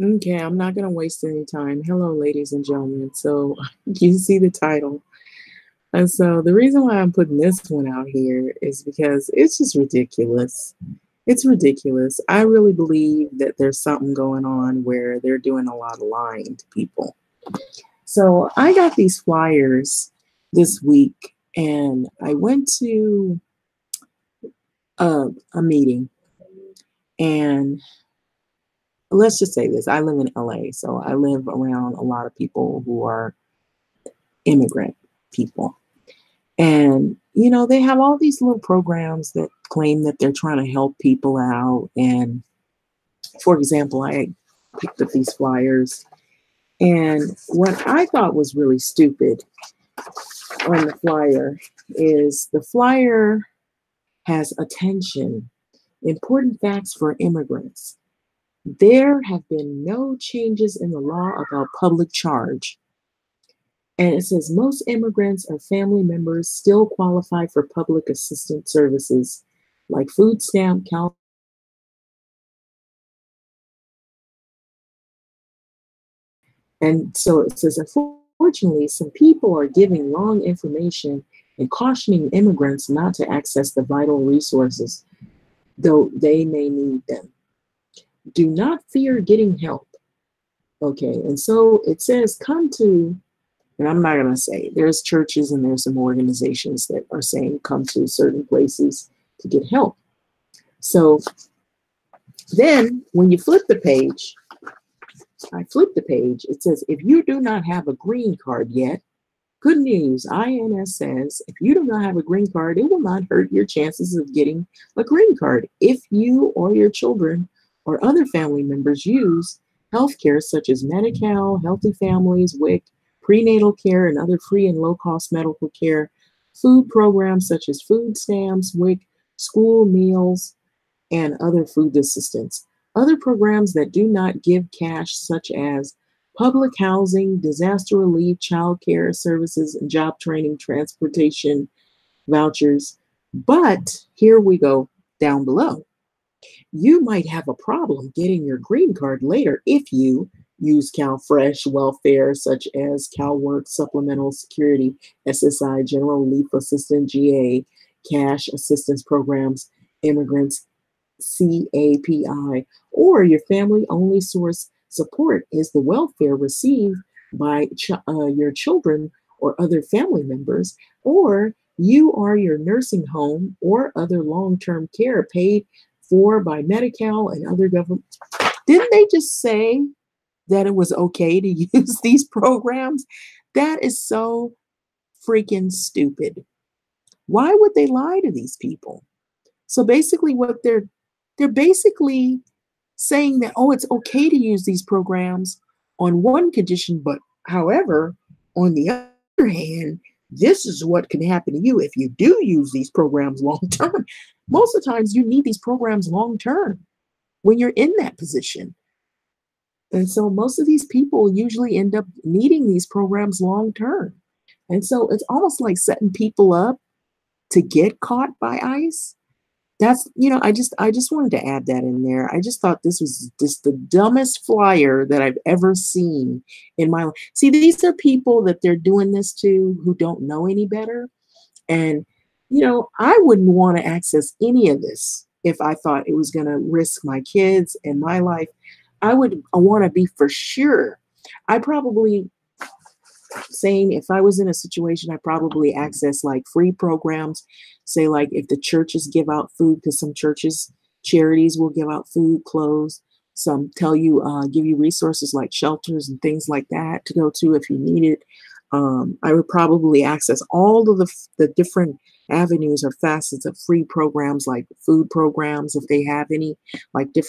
Okay, I'm not going to waste any time. Hello, ladies and gentlemen. So, you see the title. And so, the reason why I'm putting this one out here is because it's just ridiculous. It's ridiculous. I really believe that there's something going on where they're doing a lot of lying to people. So, I got these flyers this week and I went to a meeting, and let's just say this, I live in LA, so I live around a lot of people who are immigrant people. And, they have all these little programs that claim that they're trying to help people out. And for example, I picked up these flyers. And what I thought was really stupid on the flyer is the flyer has attention, important facts for immigrants. There have been no changes in the law about public charge. And it says most immigrants or family members still qualify for public assistance services like food stamp, and so it says, unfortunately, some people are giving wrong information and cautioning immigrants not to access the vital resources, though they may need them. Do not fear getting help. Okay, and so it says, come to, and I'm not going to say, there's churches and there's some organizations that are saying come to certain places to get help. So then when you flip the page, I flip the page, it says, if you do not have a green card yet, good news, INS says, if you do not have a green card, it will not hurt your chances of getting a green card if you or your children or other family members use healthcare such as Medi-Cal, Healthy Families, WIC, prenatal care, and other free and low-cost medical care, food programs such as food stamps, WIC, school meals, and other food assistance. Other programs that do not give cash, such as public housing, disaster relief, child care services, and job training, transportation vouchers. But here we go down below. You might have a problem getting your green card later if you use CalFresh welfare, such as CalWork, Supplemental Security, SSI, General Relief Assistance, GA, cash assistance programs, immigrants, CAPI, or your family only source support is the welfare received by your children or other family members, or you are your nursing home or other long term care paid for by Medi-Cal and other government. Didn't they just say that it was okay to use these programs? That is so freaking stupid. Why would they lie to these people? So basically, what they're basically saying that, oh, it's okay to use these programs on one condition, but however, on the other hand, this is what can happen to you if you do use these programs long term. Most of the times, you need these programs long term when you're in that position. And so most of these people usually end up needing these programs long term. And so it's almost like setting people up to get caught by ICE. That's, I just wanted to add that in there. I just thought this was just the dumbest flyer that I've ever seen in my life. See, these are people that they're doing this to who don't know any better. And, I wouldn't want to access any of this if I thought it was going to risk my kids and my life. I want to be for sure. I probably saying if I was in a situation, I probably access like free programs. Say, like if the churches give out food, because some churches, charities will give out food, clothes. Some give you resources like shelters and things like that to go to if you need it. I would probably access all of the different avenues or facets of free programs like food programs if they have any, like there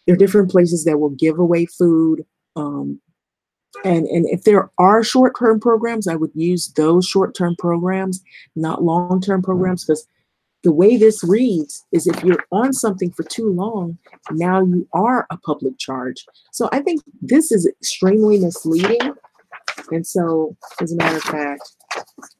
are different places that will give away food. And if there are short-term programs, I would use those short-term programs, not long-term programs, because the way this reads is if you're on something for too long, now you are a public charge. So I think this is extremely misleading. And so, as a matter of fact,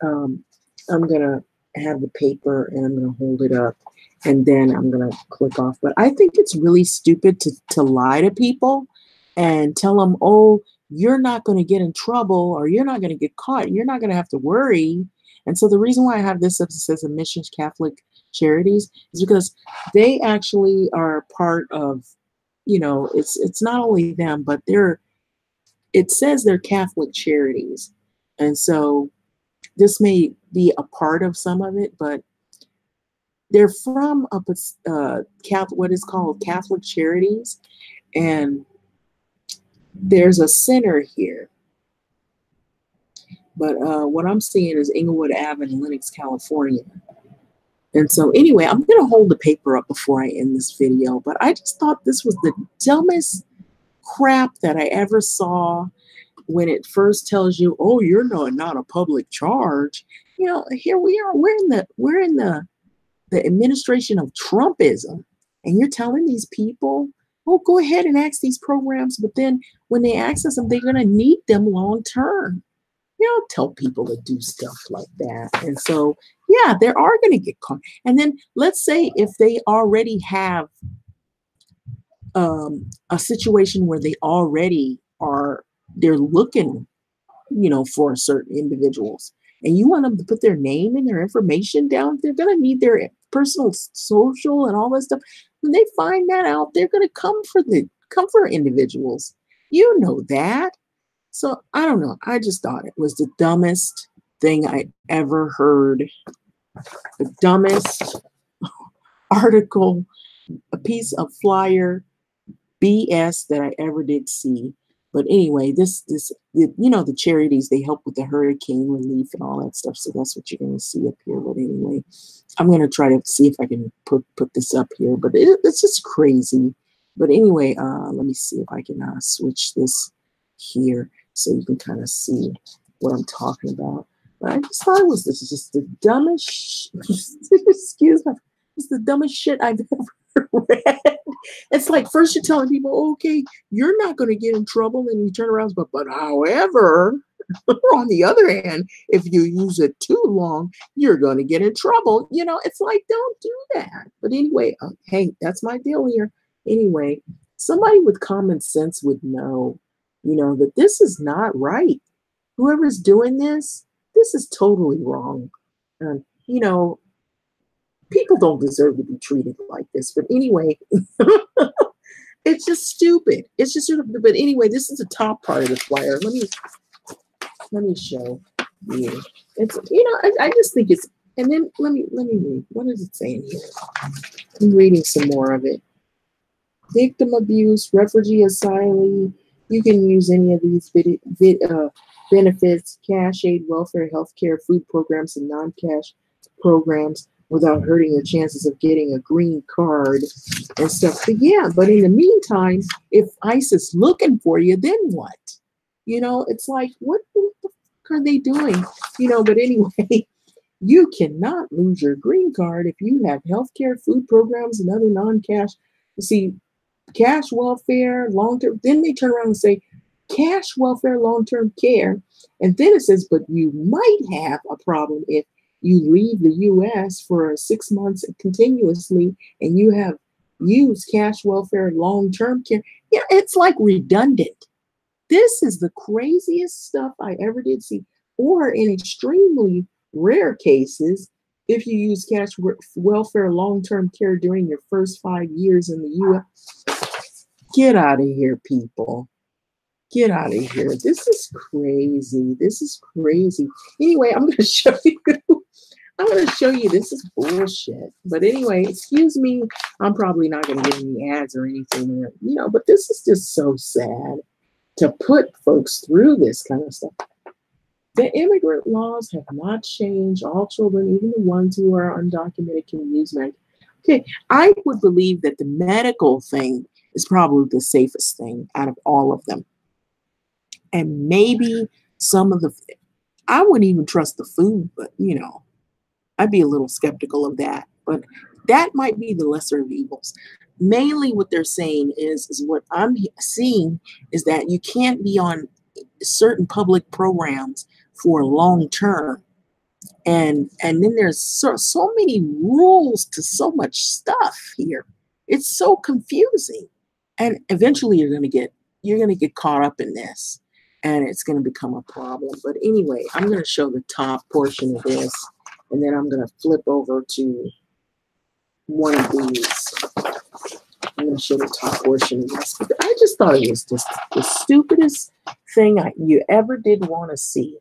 I'm going to have the paper and I'm going to hold it up and then I'm going to click off. But I think it's really stupid to lie to people and tell them, oh, you're not going to get in trouble, or you're not going to get caught. You're not going to have to worry. And so the reason why I have this up says Admissions Catholic Charities is because they actually are part of, it's not only them, but it says they're Catholic charities. And so this may be a part of some of it, but they're from what is called Catholic Charities. And there's a center here. But what I'm seeing is Inglewood Ave in Lenox, California. And so anyway, I'm going to hold the paper up before I end this video. But I just thought this was the dumbest crap that I ever saw when it first tells you, oh, you're not a public charge. Here we are. We're in the administration of Trumpism. And you're telling these people, oh, go ahead and access these programs. But then when they access them, they're going to need them long term. Tell people to do stuff like that. And so, yeah, they are going to get caught. And then let's say if they already have a situation where they already they're looking, for certain individuals, and you want them to put their name and their information down, they're going to need their personal social and all that stuff. When they find that out, they're going to come for individuals. You know that. So I don't know. I just thought it was the dumbest thing I ever heard. The dumbest article, a piece of flyer BS that I ever did see. But anyway, the charities, they help with the hurricane relief and all that stuff. So that's what you're going to see up here. But anyway, I'm going to try to see if I can put this up here. But it's just crazy. But anyway, let me see if I can switch this here so you can kind of see what I'm talking about. But I just thought this is just the dumbest, excuse me, it's the dumbest shit I've ever read. It's like first you're telling people, okay, you're not going to get in trouble, and you turn around, but however, on the other hand, if you use it too long, you're going to get in trouble. It's like, don't do that. But anyway, hey, that's my deal here. Anyway, somebody with common sense would know, that this is not right. Whoever's doing this is totally wrong. People don't deserve to be treated like this. But anyway, it's just stupid. It's just stupid. But anyway, this is the top part of the flyer. Let me show you. It's I just think it's, and then let me read. What is it saying here? I'm reading some more of it. Victim abuse, refugee asylee. You can use any of these benefits, cash aid, welfare, healthcare, food programs, and non-cash programs without hurting your chances of getting a green card and stuff. But in the meantime, if ICE is looking for you, then what? It's like, what the fuck are they doing? But anyway, you cannot lose your green card if you have healthcare, food programs, and other non-cash. You see, cash welfare, long-term, then they turn around and say cash welfare, long-term care. And then it says, but you might have a problem if you leave the U.S. for 6 months continuously and you have used cash welfare, long-term care. It's like redundant. This is the craziest stuff I ever did see. Or in extremely rare cases, if you use cash welfare, long-term care during your first 5 years in the U.S., get out of here, people. Get out of here. This is crazy. This is crazy. Anyway, I'm going to show you. I'm going to show you. This is bullshit. But anyway, excuse me. I'm probably not going to get any ads or anything, but this is just so sad to put folks through this kind of stuff. The immigrant laws have not changed. All children, even the ones who are undocumented, can use medical. Okay, I would believe that the medical thing is probably the safest thing out of all of them. And maybe some of I wouldn't even trust the food, but I'd be a little skeptical of that. But that might be the lesser of evils. Mainly what they're saying is what I'm seeing is that you can't be on certain public programs for long term. And then there's so many rules to so much stuff here. It's so confusing. And eventually you're going to get you're going to get caught up in this and it's going to become a problem. But anyway, I'm going to show the top portion of this, and then I'm going to flip over to one of these. I'm going to show the top portion of this. But I just thought it was just the stupidest thing you ever did want to see.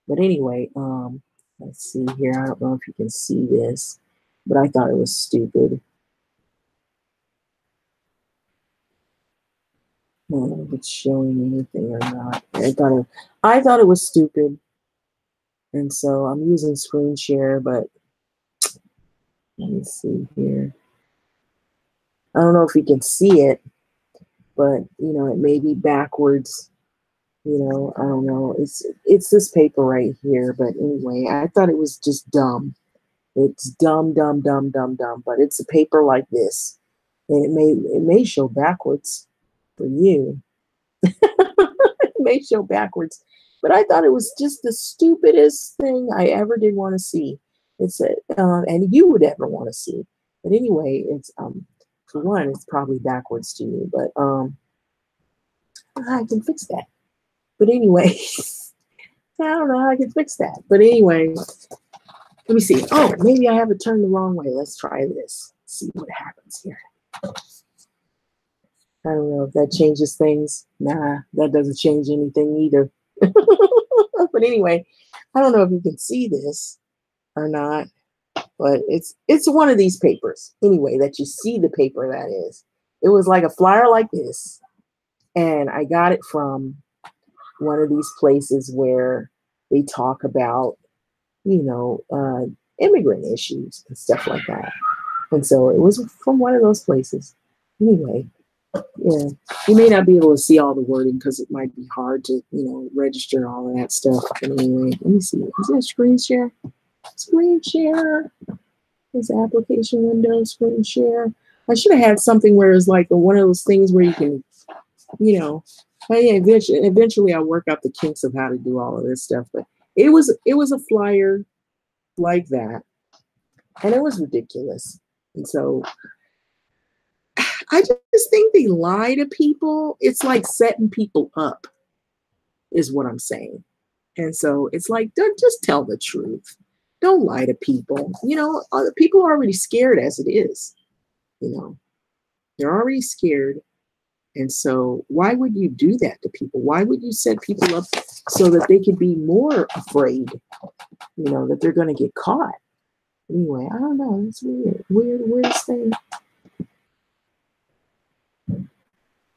But anyway, let's see here. I don't know if you can see this, but I thought it was stupid. I don't know if it's showing anything or not. I thought it was stupid. And so I'm using screen share, but let me see here. I don't know if you can see it, but you know, it may be backwards. You know, I don't know. It's this paper right here, but anyway, I thought it was just dumb. It's dumb, dumb, dumb, dumb, dumb. But it's a paper like this, and it may show backwards for you. It may show backwards, but I thought it was just the stupidest thing I ever did want to see. It's and you would ever want to see. But anyway, it's for one, it's probably backwards to you, but I can fix that. But anyway, I don't know how I can fix that. But anyway, let me see. Oh, maybe I have it turned the wrong way. Let's try this. See what happens here. I don't know if that changes things. Nah, that doesn't change anything either. But anyway, I don't know if you can see this or not, but it's one of these papers anyway that you see the paper that is. It was like a flyer like this, and I got it from one of these places where they talk about, you know, immigrant issues and stuff like that. And so it was from one of those places. Anyway, yeah, you may not be able to see all the wording because it might be hard to, you know, register all of that stuff. But anyway, let me see. Is that screen share? Screen share. This application window, screen share. I should have had something where it's like one of those things where you can, you know, but yeah, eventually I'll work out the kinks of how to do all of this stuff. But it was a flyer like that, and it was ridiculous. And so I just think they lie to people. It's like setting people up, is what I'm saying. And so it's like, just tell the truth. Don't lie to people. You know, people are already scared as it is. You know, they're already scared. And so why would you do that to people? Why would you set people up so that they could be more afraid, you know, that they're going to get caught? Anyway, I don't know. It's weird. Weirdest thing.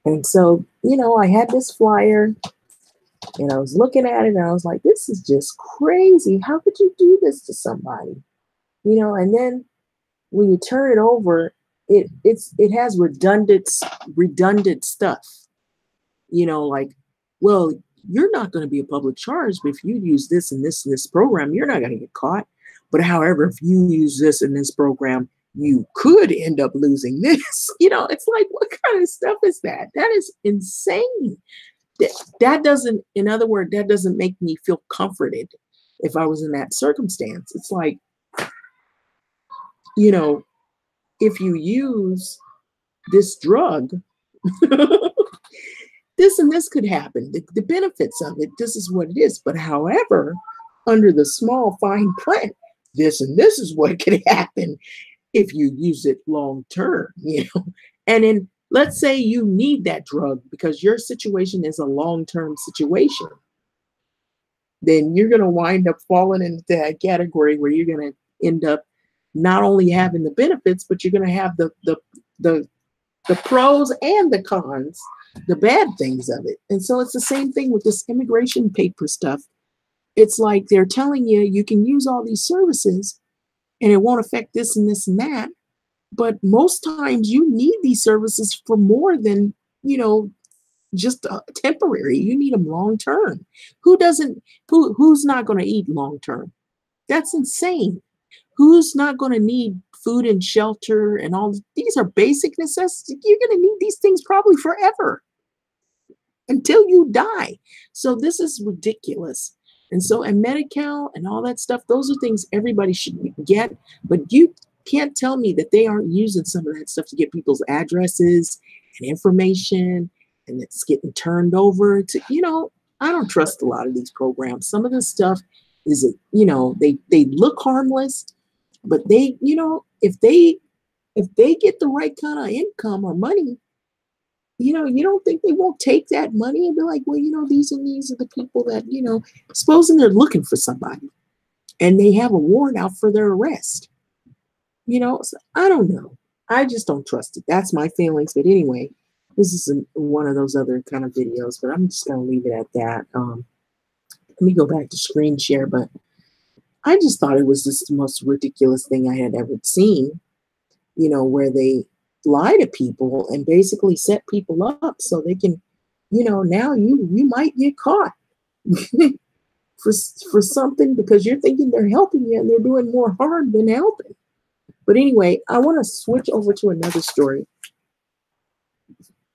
And so, you know, I had this flyer and I was looking at it and I was like, this is just crazy. How could you do this to somebody? You know, and then when you turn it over, it has redundant stuff. You know, like, well, you're not going to be a public charge, but if you use this and this and this program, you're not going to get caught. But however, if you use this in this program, you could end up losing this. You know, it's like, what kind of stuff is that? That is insane. That doesn't, in other words, that doesn't make me feel comforted if I was in that circumstance. It's like, you know, if you use this drug, this and this could happen. The benefits of it, this is what it is. But however, under the small fine print, this and this is what could happen if you use it long term, you know. And then let's say you need that drug because your situation is a long-term situation. Then you're going to wind up falling into that category where you're going to end up not only having the benefits, but you're going to have the pros and the cons, the bad things of it. And so it's the same thing with this immigration paper stuff. It's like they're telling you you can use all these services and it won't affect this and this and that. But most times you need these services for more than, you know, just temporary. You need them long term. Who's not going to eat long term? That's insane. Who's not going to need food and shelter and all? These are basic necessities. You're going to need these things probably forever until you die. So this is ridiculous. And so, and Medi-Cal and all that stuff, those are things everybody should get. But you can't tell me that they aren't using some of that stuff to get people's addresses and information and it's getting turned over to, I don't trust a lot of these programs. Some of this stuff is, they look harmless, but they, if they get the right kind of income or money, you don't think they won't take that money and be like, well, these are the people that, supposing they're looking for somebody and they have a warrant out for their arrest. So I don't know. I just don't trust it. That's my feelings. But anyway, this is one of those other kind of videos, but I'm just going to leave it at that. Let me go back to screen share, but I just thought it was just the most ridiculous thing I had ever seen, where they lie to people and basically set people up so they can, now you might get caught for something because you're thinking they're helping you and they're doing more harm than helping. But anyway, I want to switch over to another story.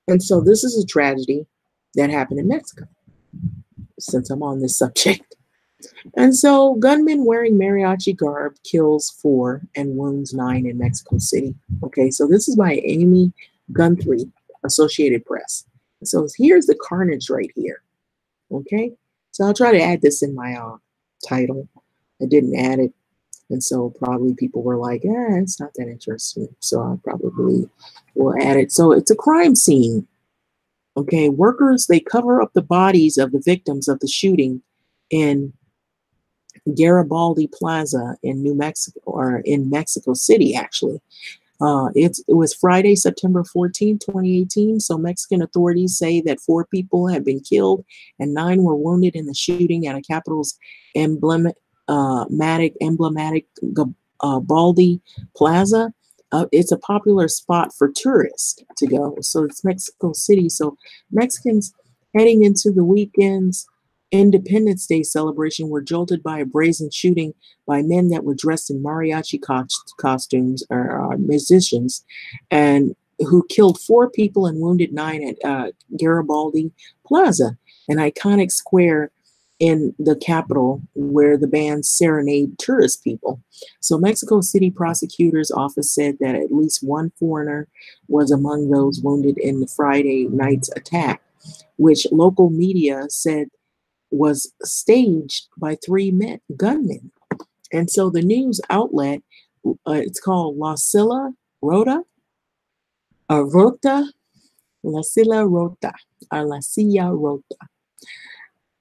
And so this is a tragedy that happened in Mexico, since I'm on this subject. And so gunman wearing mariachi garb kills 4 and wounds 9 in Mexico City. Okay, so this is by Amy Guthrie, Associated Press. So here's the carnage right here. Okay, so I'll try to add this in my title. I didn't add it. And so probably people were like, it's not that interesting. So I probably will add it. So it's a crime scene. Okay, workers, they cover up the bodies of the victims of the shooting in Garibaldi Plaza in New Mexico, or in Mexico City, actually. It was Friday, September 14, 2018. So Mexican authorities say that 4 people had been killed and 9 were wounded in the shooting at a capital's emblematic Baldi Plaza. It's a popular spot for tourists to go. So it's Mexico City. So Mexicans heading into the weekend's Independence Day celebration were jolted by a brazen shooting by men that were dressed in mariachi costumes, or musicians, and who killed 4 people and wounded 9 at Garibaldi Plaza, an iconic square in the capital where the band serenade tourist people. So Mexico City prosecutor's office said that at least 1 foreigner was among those wounded in the Friday night's attack, which local media said was staged by 3 gunmen. And so the news outlet, it's called La Silla Rota, La Silla Rota,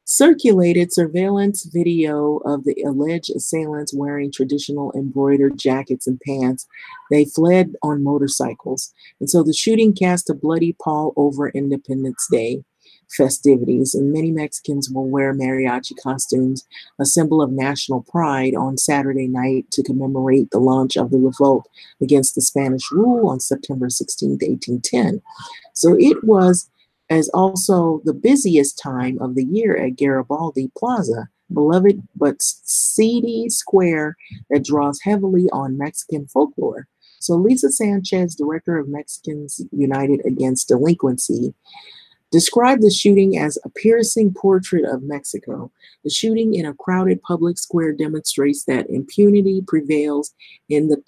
circulated surveillance video of the alleged assailants wearing traditional embroidered jackets and pants. They fled on motorcycles. And so the shooting cast a bloody pall over Independence Day festivities, and many Mexicans will wear mariachi costumes, a symbol of national pride, on Saturday night to commemorate the launch of the revolt against the Spanish rule on September 16th, 1810. So it was as also the busiest time of the year at Garibaldi Plaza, beloved but seedy square that draws heavily on Mexican folklore. So Lisa Sanchez, director of Mexicans United Against Delinquency, described the shooting as a piercing portrait of Mexico. The shooting in a crowded public square demonstrates that impunity prevails in the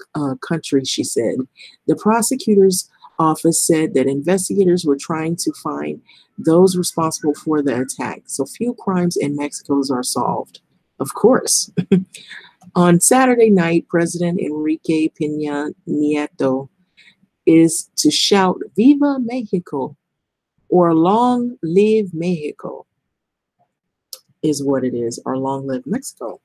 country, she said. The prosecutor's office said that investigators were trying to find those responsible for the attack. So few crimes in Mexico are solved. Of course. On Saturday night, President Enrique Peña Nieto is to shout "Viva Mexico" or "Long Live Mexico" is what it is, or "Long Live Mexico"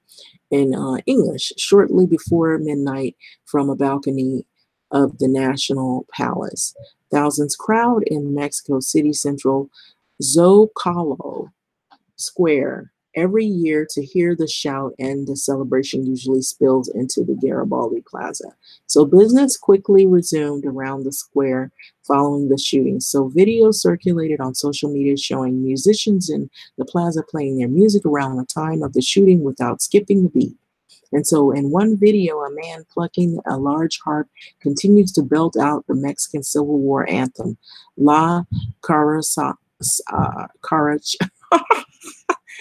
in English, shortly before midnight from a balcony of the National Palace. Thousands crowd in Mexico City Central Zocalo Square every year to hear the shout, and the celebration usually spills into the Garibaldi Plaza. So business quickly resumed around the square following the shooting. So videos circulated on social media showing musicians in the plaza playing their music around the time of the shooting without skipping the beat. And so in one video, a man plucking a large harp continues to belt out the Mexican Civil War anthem, La Carach.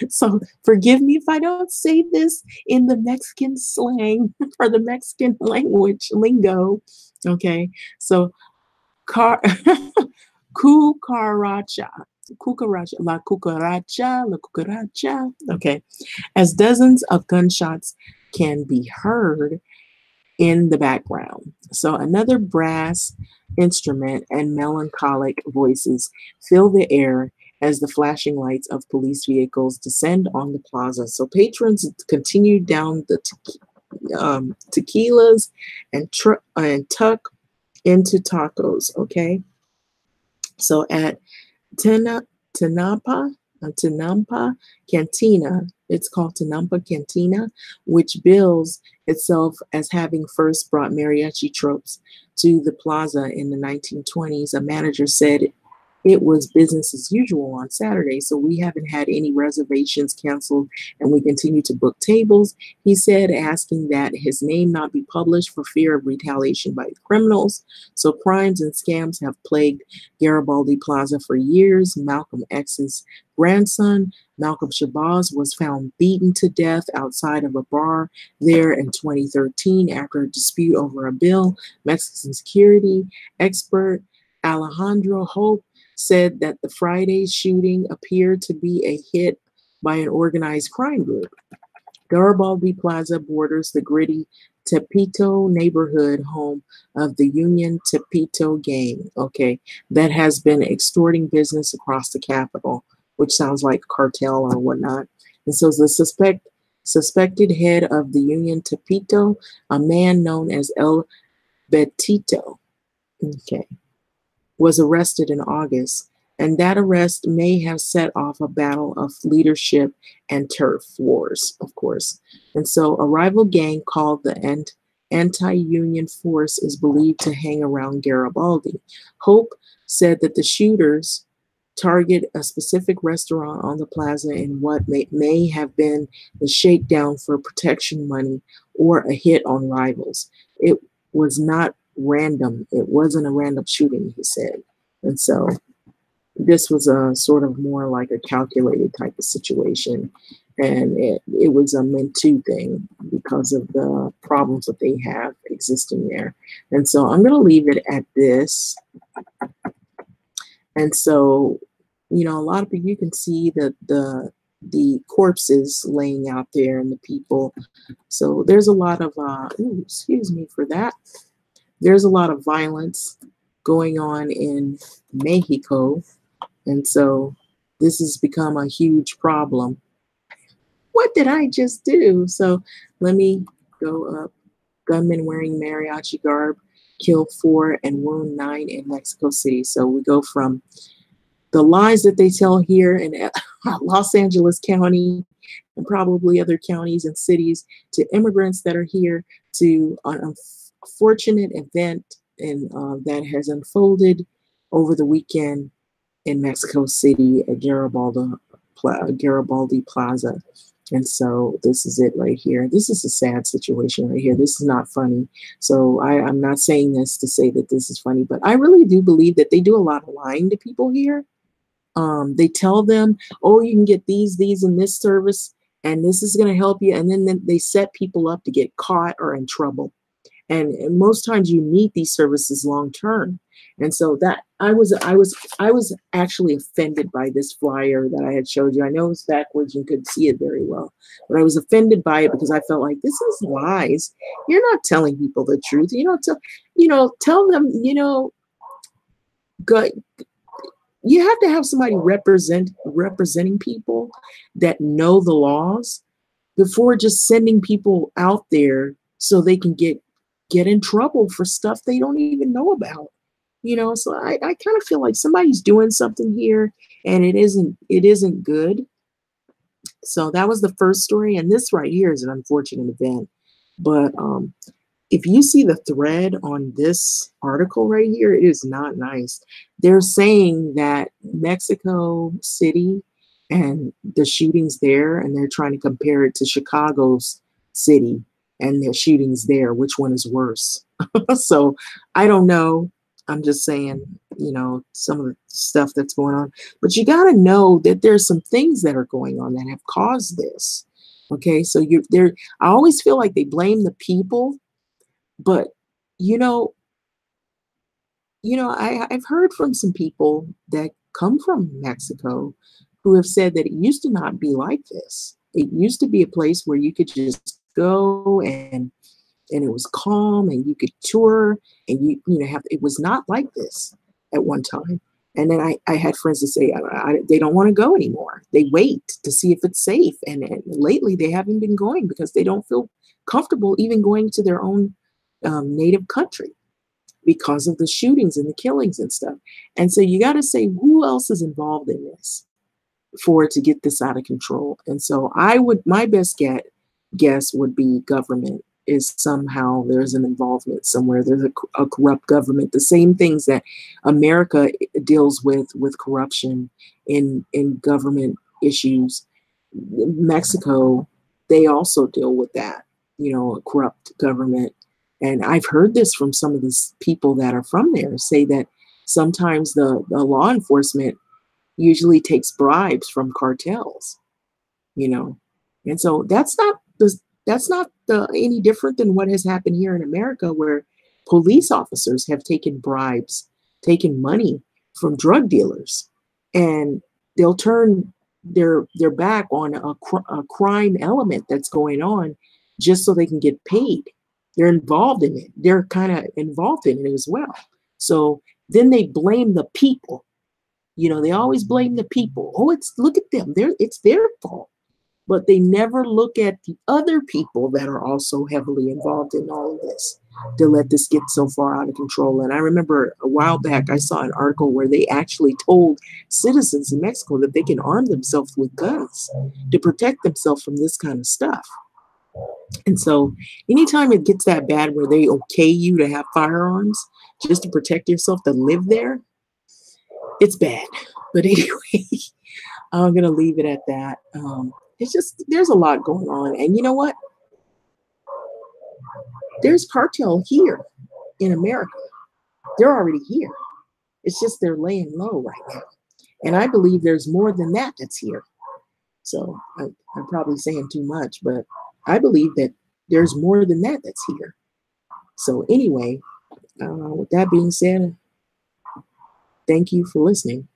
So forgive me if I don't say this in the Mexican slang or the Mexican language lingo. Okay, so cucaracha, la cucaracha. Okay, as dozens of gunshots can be heard in the background. So another brass instrument and melancholic voices fill the air as the flashing lights of police vehicles descend on the plaza. So patrons continue down the tequilas and tuck into tacos. Okay, so at Tena, Tenampa Cantina, it's called Tenampa Cantina, which bills itself as having first brought mariachi tropes to the plaza in the 1920s. A manager said it was business as usual on Saturday, so we haven't had any reservations canceled and we continue to book tables. He said, asking that his name not be published for fear of retaliation by the criminals. So crimes and scams have plagued Garibaldi Plaza for years. Malcolm X's grandson, Malcolm Shabazz, was found beaten to death outside of a bar there in 2013 after a dispute over a bill. Mexican security expert Alejandro Hope said that the Friday shooting appeared to be a hit by an organized crime group. Garibaldi Plaza borders the gritty Tepito neighborhood, home of the Union Tepito gang, okay, that has been extorting business across the capital, which sounds like cartel or whatnot. And so the suspected head of the Union Tepito, a man known as El Betito, okay, was arrested in August, and that arrest may have set off a battle of leadership and turf wars, of course. And so a rival gang called the Anti-Union Force is believed to hang around Garibaldi. Hope said that the shooters target a specific restaurant on the plaza in what may have been the shakedown for protection money or a hit on rivals. It was not random. It wasn't a random shooting, he said. And so this was a sort of more like a calculated type of situation. And it was a meant to thing because of the problems that they have existing there. And so I'm going to leave it at this. And so, you know, a lot of people, you can see that the corpses laying out there and the people. So there's a lot of, excuse me for that. There's a lot of violence going on in Mexico. And so this has become a huge problem. What did I just do? So let me go up. Gunmen wearing mariachi garb kill 4 and wound 9 in Mexico City. So we go from the lies that they tell here in Los Angeles County and probably other counties and cities to immigrants that are here to an unfortunate event and that has unfolded over the weekend in Mexico City at Garibaldi Plaza. And so this is it right here. This is a sad situation right here. This is not funny. So I'm not saying this to say that this is funny, but I really do believe that they do a lot of lying to people here. They tell them, oh, you can get these, and this service, and this is going to help you. And then they set people up to get caught or in trouble. And most times you need these services long term. And so that I was actually offended by this flyer that I had showed you. I know it's backwards, you couldn't see it very well, but I was offended by it because I felt like this is lies. You're not telling people the truth. Tell them, go, you have to have somebody representing people that know the laws before just sending people out there so they can get in trouble for stuff they don't even know about. So I kind of feel like somebody's doing something here and it isn't good. So that was the first story, and this right here is an unfortunate event. But if you see the thread on this article right here, it is not nice. They're saying that Mexico City and the shootings there, and they're trying to compare it to Chicago's city and their shootings there, which one is worse? So I don't know. I'm just saying, some of the stuff that's going on. But you got to know that there's some things that are going on that have caused this. Okay, so I always feel like they blame the people, but I've heard from some people that come from Mexico who have said that it used to not be like this. It used to be a place where you could just go and it was calm and you could tour and have it was not like this at one time. And then I had friends that say they don't want to go anymore. They wait to see if it's safe. And lately they haven't been going because they don't feel comfortable even going to their own native country because of the shootings and the killings and stuff. And so you got to say, who else is involved in this for it to get this out of control? And so my best guess would be government is somehow there's an involvement somewhere. There's a corrupt government. The same things that America deals with corruption in government issues. Mexico, they also deal with that, a corrupt government. And I've heard this from some of these people that are from there say that sometimes the law enforcement usually takes bribes from cartels, you know. And so that's not any different than what has happened here in America, where police officers have taken bribes, taken money from drug dealers, and they'll turn their back on a crime element that's going on just so they can get paid. They're involved in it. They're kind of involved in it as well. So then they blame the people. They always blame the people. Oh, look at them. It's their fault. But they never look at the other people that are also heavily involved in all of this to let this get so far out of control. And I remember a while back, I saw an article where they actually told citizens in Mexico that they can arm themselves with guns to protect themselves from this kind of stuff. And so anytime it gets that bad where they okay you to have firearms just to protect yourself to live there, it's bad. But anyway, I'm going to leave it at that. It's just, there's a lot going on. And you know what? There's cartel here in America. They're already here. It's just they're laying low right now. And I believe there's more than that that's here. So I'm probably saying too much, but I believe that there's more than that that's here. So anyway, with that being said, thank you for listening.